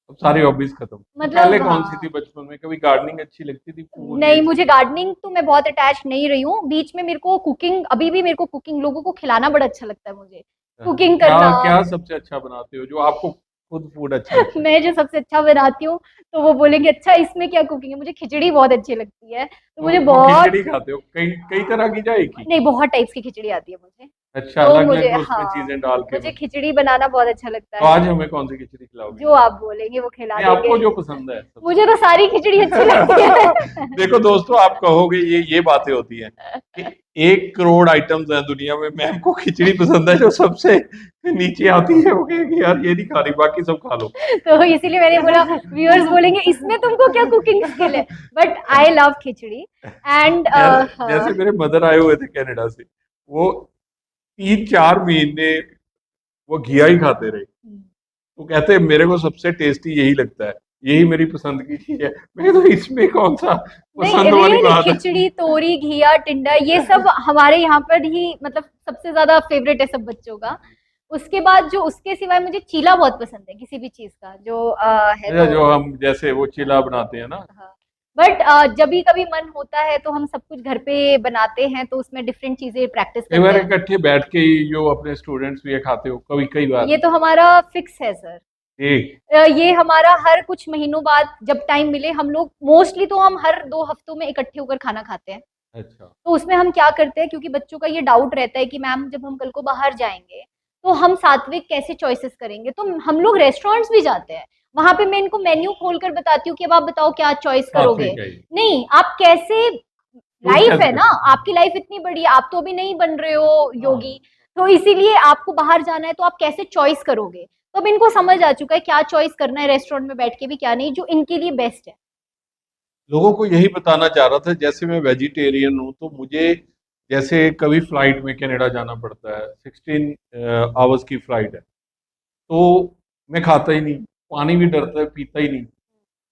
अब सारी हॉबीज खत्म तो पहले मतलब कौन सी थी? हाँ, बचपन में कभी गार्डनिंग अच्छी लगती थी, फूल ये नहीं, मुझे चीजें? गार्डनिंग तो मैं बहुत अटैच नहीं रही हूँ। बीच में मेरे को कुकिंग, अभी भी मेरे को कुकिंग, लोगों को खिलाना बड़ा अच्छा लगता है मुझे, हाँ, कुकिंग क्या करना। क्या सबसे अच्छा बनाते हो जो आपको खुद फूड अच्छा लगता है? मैं जो सबसे अच्छा बनाती हूँ, तो वो बोलेंगे अच्छा इसमें क्या कुकिंग है। मुझे खिचड़ी बहुत अच्छी लगती है, तो तो मुझे वो खिचड़ी बहुत, खाते हो कई कई तरह की, या एक ही? नहीं, बहुत टाइप्स की खिचड़ी आती है मुझे। अच्छा, तो अलग मुझे, अलग उसमें हाँ, चीजें डाल के मुझे बन। खिचड़ी बनाना बहुत अच्छा लगता तो है। आज हमें कौन सी खिचड़ी खिलाओगी? जो आप बोलेंगे वो खिला नहीं, देंगे। आपको जो पसंद है सबसे। मुझे तो सारी खिचड़ी अच्छी लगती है। देखो दोस्तों, आप कहोगे ये बातें होती हैं कि 1 करोड़ आइटम्स हैं दुनिया में, मैम को खिचड़ी पसंद है जो सबसे नीचे आती है, वो कहेगी यार ये नहीं खा रही, बाकी सब खा लो। तो इसीलिए मैंने बोला, व्यूअर्स बोलेंगे इसमें तुमको क्या कुकिंग स्किल है, but I love khichdi. And जैसे मेरे मदर आए हुए थे कनाडा से, वो 3-4 महीने वो घिया ही खाते रहे। तो कहते हैं मेरे को सबसे टेस्टी यही लगता है, यही मेरी पसंद की चीज है। मैं तो इसमें कौन सा नहीं, पसंद वाली रियली बात है? खिचड़ी, तोरी, घिया, टिंडा, ये सब हमारे यहाँ पर ही मतलब सबसे ज्यादा फेवरेट है सब बच्चों का। उसके बाद जो, उसके सिवाय मुझे चीला बहुत पसंद है, किसी भी चीज का जो है अच्छा, तो। जो हम जैसे वो चिला बनाते हैं ना। हाँ, बट जब भी कभी मन होता है तो हम सब कुछ घर पे बनाते हैं, तो उसमें डिफरेंट चीजें प्रैक्टिस कई करते बार हैं। इकट्ठे बैठ के ही जो अपने स्टूडेंट्स भी ये खाते हो कभी, कई बार। ये तो हमारा फिक्स है सर। एक ये हमारा हर कुछ महीनों बाद जब टाइम मिले, हम लोग मोस्टली तो हम हर 2 हफ्तों में इकट्ठे होकर खाना खाते हैं। अच्छा। तो उसमें हम क्या करते हैं, क्योंकि बच्चों का ये डाउट रहता है कि मैम जब हम कल को बाहर जाएंगे तो हम सात्विक कैसे चॉइसेस करेंगे, तो हम लोग रेस्टोरेंट्स भी जाते हैं। वहां पे मैं इनको मेन्यू खोल कर बताती हूँ कि अब आप बताओ क्या चॉइस करोगे। सात्विक है ये। नहीं, आप कैसे, चूज लाइफ कैसे है ना, करते हैं? आपकी लाइफ इतनी बड़ी है, आप तो अभी नहीं बन रहे हो हाँ। योगी, तो इसीलिए आपको बाहर जाना है, तो आप कैसे चॉइस करोगे। तो अब इनको समझ आ चुका है क्या चॉइस करना है रेस्टोरेंट में बैठ के भी, क्या नहीं, जो इनके लिए बेस्ट है। लोगों को यही बताना चाह रहा था, जैसे मैं वेजिटेरियन हूँ तो मुझे जैसे कभी फ्लाइट में कनाडा जाना पड़ता है, 16 आवर्स की फ्लाइट है, तो मैं खाता ही नहीं, पानी भी डरता है, पीता ही नहीं।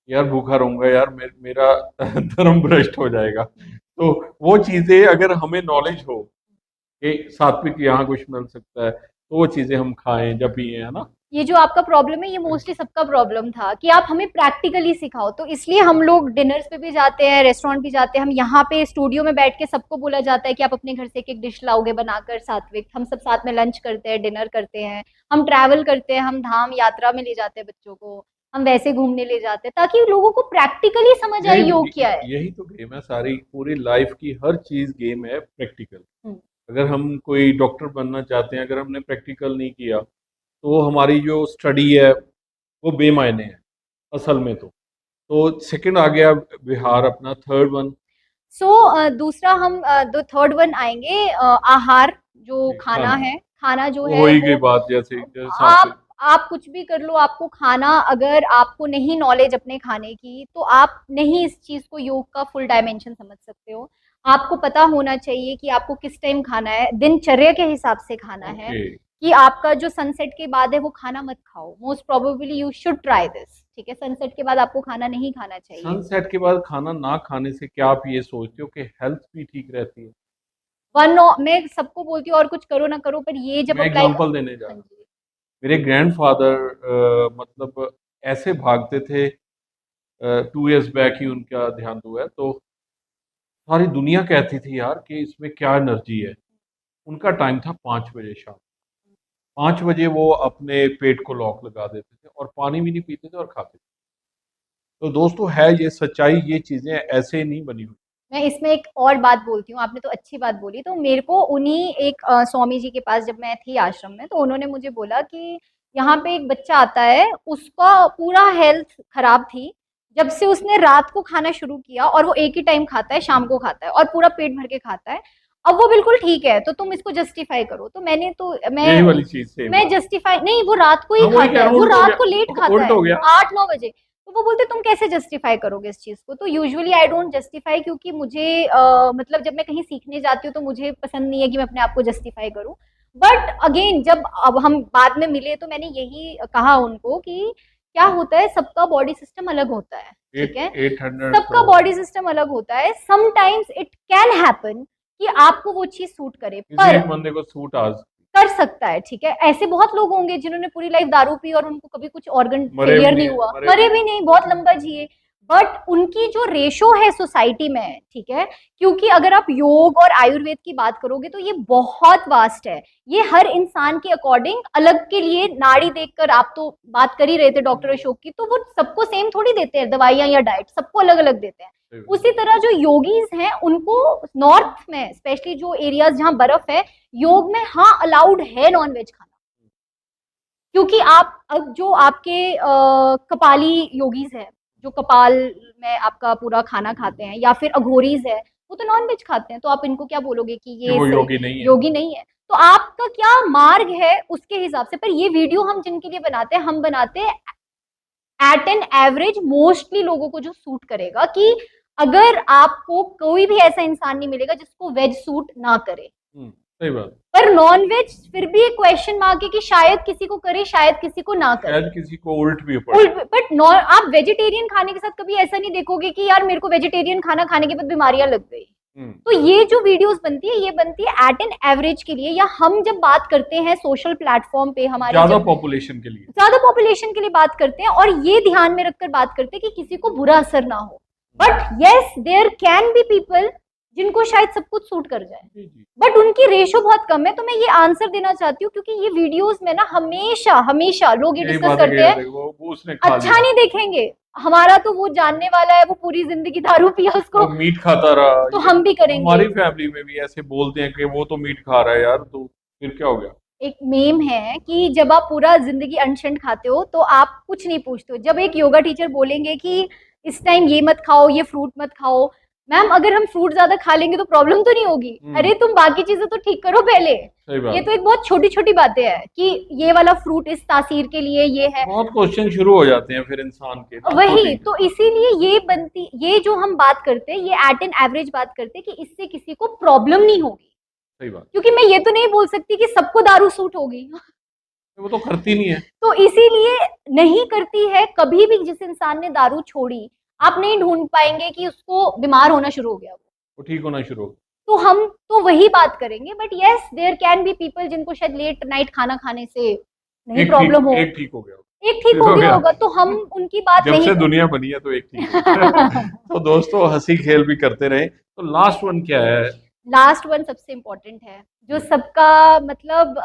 यार भूखा रहूंगा यार, मेरा धर्म भ्रष्ट हो जाएगा। तो वो चीजें अगर हमें नॉलेज हो कि सात्विक यहाँ कुछ मिल सकता है, तो वो चीजें हम खाएं या पिए, है ना? ये जो आपका प्रॉब्लम है, ये मोस्टली सबका प्रॉब्लम था कि आप हमें प्रैक्टिकली सिखाओ, तो इसलिए हम लोग डिनर्स पे भी जाते हैं, रेस्टोरेंट भी जाते हैं। हम यहाँ पे स्टूडियो में बैठ के सबको बोला जाता है कि आप अपने घर से एक एक डिश लाओगे बनाकर सात्विक। हम सब साथ में लंच करते हैं, डिनर करते हैं, हम ट्रैवल करते हैं, हम धाम यात्रा में ले जाते हैं बच्चों को, हम वैसे घूमने ले जाते हैं, ताकि लोगों को प्रैक्टिकली समझ आए योग क्या है। यही तो गेम है, सारी पूरी लाइफ की हर चीज गेम है, प्रैक्टिकल। हम्म। अगर हम कोई डॉक्टर बनना चाहते हैं, अगर हमने प्रैक्टिकल नहीं किया तो हमारी जो स्टडी है वो बेमायने है असल में। तो सेकंड आ गया बिहार, अपना थर्ड वन। सो दूसरा हम दो थर्ड वन आएंगे, आहार, जो खाना खाना, है, खाना जो वो हो है ही गई वो, बात, जैसे सात्विक। आप कुछ भी कर लो, आपको खाना, अगर आपको नहीं नॉलेज अपने खाने की, तो आप नहीं इस चीज को योग का फुल डायमेंशन समझ सकते हो। आपको पता होना चाहिए कि आपको किस टाइम खाना है, दिनचर्या के हिसाब से खाना है, ओके। कि आपका जो सनसेट के बाद है वो खाना मत खाओ। Most probably you should try this, ठीक है, सनसेट के बाद आपको खाना नहीं खाना चाहिए। सनसेट के बाद खाना ना खाने से क्या आप ये सोचते हो कि हेल्थ भी ठीक रहती है? मैं सबको बोलती हूँ और कुछ करो ना करो, पर ये जब मैं अप्लाई, एग्जांपल देने जा हाँ रहा हूँ। जी। मेरे ग्रैंडफादर मतलब ऐसे भागते थे, 2 इयर्स बैक ही उनका देहांत हुआ है, तो सारी दुनिया कहती थी यार कि इसमें क्या एनर्जी है। उनका टाइम था 5 बजे शाम, 5 बजे वो अपने पेट को लॉक लगा देते थे और पानी भी नहीं पीते थे और खाते थे। तो दोस्तों है ये सच्चाई, ये चीजें ऐसे नहीं बनी हुई। मैं इसमें एक और बात बोलती हूँ, आपने तो अच्छी बात बोली। तो मेरे को उन्हीं एक स्वामी जी के पास जब मैं थी आश्रम में, तो उन्होंने मुझे बोला कि यहाँ पे एक बच्चा आता है, उसका पूरा हेल्थ खराब थी। जब से उसने रात को खाना शुरू किया और वो एक ही टाइम खाता है, शाम को खाता है और पूरा पेट भर के खाता है, अब वो बिल्कुल ठीक है। तो तुम इसको जस्टिफाई करो। तो मैंने तो यही वाली चीज सेम मैं बात। जस्टिफाई नहीं, वो रात को ही हाँ वही खाता कह है, रहा हूँ, वो उल्ट हो रात गया, को लेट खाता उल्ट है, हो गया। 8-9 बजे। तो वो बोलते तुम कैसे जस्टिफाई करोगे इस चीज को? तो यूजुअली आई डोंट जस्टिफाई, क्योंकि मुझे मतलब जब मैं कहीं सीखने जाती हूँ तो मुझे पसंद नहीं है कि मैं अपने आप को जस्टिफाई करूँ। बट अगेन जब अब हम बाद में मिले तो मैंने यही कहा उनको कि क्या होता है, सबका बॉडी सिस्टम अलग होता है, ठीक है? 800 सबका बॉडी सिस्टम अलग होता है। समटाइम्स इट कैन हैपन कि आपको वो चीज सूट करे, किसी पर एक बंदे को सूट आज कर सकता है, ठीक है? ऐसे बहुत लोग होंगे जिन्होंने पूरी लाइफ दारू पी और उनको कभी कुछ ऑर्गन मरे भी फेलियर नहीं नहीं, हुआ, मरे मरे भी भी नहीं, बहुत लंबा जिए। बट उनकी जो रेशो है सोसाइटी में, ठीक है, क्योंकि अगर आप योग और आयुर्वेद की बात करोगे तो ये बहुत वास्ट है। ये हर इंसान के अकॉर्डिंग अलग के लिए नाड़ी देखकर, आप तो बात कर ही रहे थे डॉक्टर अशोक की, तो वो सबको सेम थोड़ी देते हैं दवाइयां या डाइट, सबको अलग अलग देते हैं। नहीं। उसी तरह जो योगीज हैं उनको नॉर्थ में, स्पेशली जो एरियाज जहां बर्फ है, योग में हाँ अलाउड है नॉनवेज खाना। क्योंकि आप अब जो आपके कपाली योगीज हैं, जो कपाल में आपका पूरा खाना खाते हैं, या फिर अघोरीज है, वो तो नॉनवेज खाते हैं। तो आप इनको क्या बोलोगे कि कि ये वो योगी नहीं है। योगी नहीं है? तो आपका क्या मार्ग है उसके हिसाब से। पर ये वीडियो हम जिनके लिए बनाते हैं, हम बनाते हैं एट एन एवरेज मोस्टली लोगों को जो सूट करेगा, कि अगर आपको कोई भी ऐसा इंसान नहीं मिलेगा जिसको वेज सूट ना करे। सही बात। पर नॉन वेज फिर भी एक क्वेश्चन मार्क है कि शायद किसी को करे, शायद किसी को ना करे। शायद किसी को उल्ट भी पड़े। बट नॉन, आप वेजिटेरियन खाने के साथ कभी ऐसा नहीं देखोगे कि यार मेरे को वेजिटेरियन खाना खाने के बाद बीमारियां लग गई। तो ये जो वीडियोस बनती है, ये बनती है एट एन एवरेज के लिए, या हम जब बात करते हैं सोशल प्लेटफॉर्म पे, हमारे ज्यादा पॉपुलेशन के लिए, ज्यादा पॉपुलेशन के लिए बात करते हैं, और ये ध्यान में रखकर बात करते हैं कि किसी को बुरा असर ना हो। But yes, there can be people जिनको शायद सब कुछ सूट कर जाए, बट उनकी रेशो बहुत कम है। तो मैं ये आंसर देना चाहती हूँ, क्योंकि ये वीडियोस में ना हमेशा हमेशा लोग ये डिस्कस करते हैं, अच्छा नहीं देखेंगे, हमारा तो वो जानने वाला है, वो पूरी जिंदगी दारू पिया, उसको मीट खाता रहा, तो हम भी करेंगे। हमारी फैमिली में भी ऐसे बोलते हैं कि वो तो मीट खा रहा है यार, तो फिर क्या हो गया? एक मेम है कि जब आप पूरा जिंदगी अनशंट खाते हो तो आप कुछ नहीं पूछते हो। जब एक योगा टीचर बोलेंगे कि इस टाइम ये मत खाओ, ये फ्रूट मत खाओ, मैम अगर हम फ्रूट ज्यादा खा लेंगे तो प्रॉब्लम तो नहीं होगी? अरे तुम बाकी चीजें तो ठीक करो पहले। ये तो एक बहुत छोटी छोटी बातें हैं कि ये वाला फ्रूट इस तासीर के लिए ये है, बहुत क्वेश्चन शुरू हो जाते हैं फिर इंसान के। वही तो इसीलिए ये जो हम बात करते हैं, ये एट एन एवरेज बात करते हैं कि इससे किसी को प्रॉब्लम नहीं होगी। सही बात। क्योंकि मैं ये तो नहीं बोल सकती कि सबको दारू सूट होगी, वो तो करती नहीं है। तो इसीलिए नहीं करती है। कभी भी जिस इंसान ने दारू छोड़ी, आप नहीं ढूंढ पाएंगे कि उसको बीमार होना शुरू हो गया, वो ठीक होना शुरू हो। तो हम तो वही बात करेंगे। But yes, there can be people जिनको शायद लेट नाइट खाना खाने से नहीं प्रॉब्लम हो, एक ठीक हो गया, एक ठीक हो गया होगा, तो हम उनकी बात जब नहीं से दुनिया बनी है तो एक ठीक तो दोस्तों हंसी खेल भी करते रहे। तो लास्ट वन क्या है? लास्ट वन सबसे इम्पोर्टेंट है, जो सबका मतलब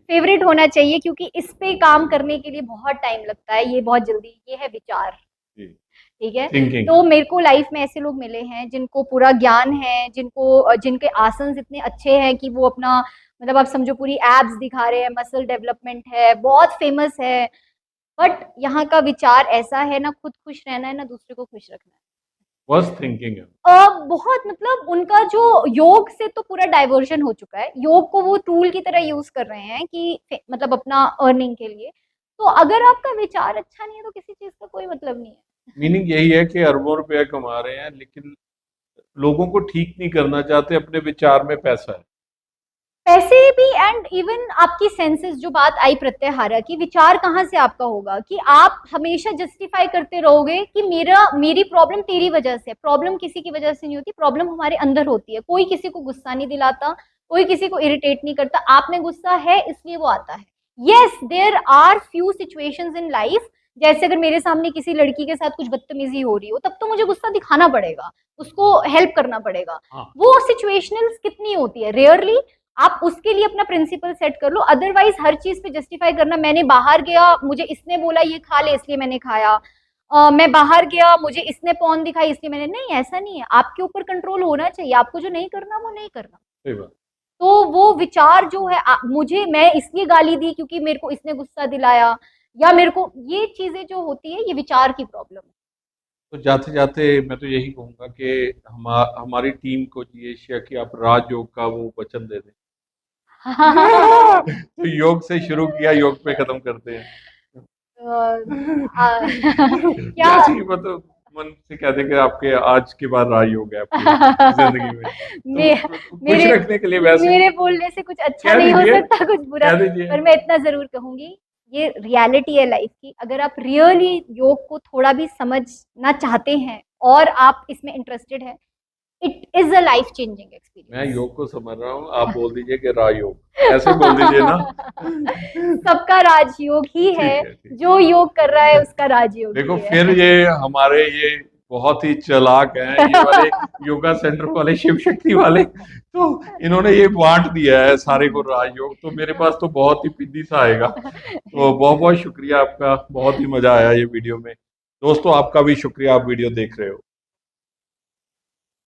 फेवरेट होना चाहिए, क्योंकि इस पे काम करने के लिए बहुत टाइम लगता है, ये बहुत जल्दी, ये है विचार। ठीक है, तो मेरे को लाइफ में ऐसे लोग मिले हैं जिनको पूरा ज्ञान है, जिनके आसन इतने अच्छे हैं कि वो अपना मतलब आप समझो पूरी एब्स दिखा रहे हैं, मसल डेवलपमेंट है, बहुत फेमस है। बट यहाँ का विचार ऐसा है, ना खुद खुश रहना है ना दूसरे को खुश रखना है, बस थिंकिंग है। बहुत मतलब उनका जो योग से तो पूरा डाइवर्जन हो चुका है, योग को वो टूल की तरह यूज कर रहे हैं कि मतलब अपना अर्निंग के लिए। तो अगर आपका विचार अच्छा नहीं है तो किसी चीज का कोई मतलब नहीं है। मीनिंग यही है कि अरबों रुपया कमा रहे हैं लेकिन लोगों को ठीक नहीं करना चाहते, अपने विचार में पैसा है, पैसे भी, एंड इवन आपकी सेंसेस, जो बात आई प्रत्याहारा की, विचार कहाँ से आपका होगा कि आप हमेशा जस्टिफाई करते रहोगे कि मेरी प्रॉब्लम तेरी वजह से। प्रॉब्लम किसी की वजह से नहीं होती, प्रॉब्लम हमारे अंदर होती है। कोई किसी को गुस्सा नहीं दिलाता, कोई किसी को इरिटेट नहीं करता, आप में गुस्सा है इसलिए वो आता है। Yes, there are few situations in life, जैसे अगर मेरे सामने किसी लड़की के साथ कुछ बदतमीजी हो रही हो, तब तो मुझे गुस्सा दिखाना पड़ेगा, उसको हेल्प करना पड़ेगा। वो सिचुएशनल कितनी होती है, रेयरली, आप उसके लिए अपना प्रिंसिपल सेट कर लो। अदरवाइज हर चीज पे जस्टिफाई करना, मैंने बाहर गया, मुझे इसने बोला ये खा ले इसलिए मैंने खाया, मैं बाहर गया, मुझे इसने पॉन दिखाई इसलिए मैंने, नहीं ऐसा नहीं है। आपके ऊपर कंट्रोल होना चाहिए, आपको जो नहीं करना वो नहीं करना। सही बात। तो वो विचार जो है, मुझे, मैं इसलिए गाली दी क्योंकि मेरे को इसने गुस्सा दिलाया, या मेरे को, ये चीजें जो होती है ये विचार की प्रॉब्लम है। तो जाते जाते मैं तो यही कहूंगा कि हमारी टीम को जी एशिया की आप राजयोग का वो वचन दे दें। तो योग से शुरू किया, योग पे खत्म करते हैं। क्या जैसे ही मतलब मन से कह दें कि आपके आज के बाद राजयोग है आपकी जिंदगी में, मे, तो खुश मेरे रखने के लिए वैसे मेरे बोलने से कुछ अच्छा कह नहीं हो दीजिए, सकता, कुछ बुरा, कह दीजिए। पर मैं इतना जरूर कहूंगी, ये रियलिटी है लाइफ की। अगर आप रियली योग को थोड़ा भी समझना चाहते हैं और आप इसमें इंटरेस्टेड हैं, it is a life changing मैं एक्सपीरियंस। योग को समझ रहा हूँ, आप बोल दीजिए कि राजयोग, ऐसे बोल दीजिए ना। सबका राजयोग ही ठीक है, है, ठीक है। जो योग कर रहा है उसका राजयोग देखो ही है। फिर ये हमारे ये बहुत ही चालाक हैं ये वाले योगा सेंटर वाले, शिव शक्ति वाले, तो इन्होंने ये बांट दिया है सारे को राजयोग, तो मेरे पास तो बहुत ही पिद्दी सा आएगा। तो बहुत बहुत शुक्रिया आपका, बहुत ही मजा आया ये वीडियो में। दोस्तों आपका भी शुक्रिया, आप वीडियो देख रहे हो।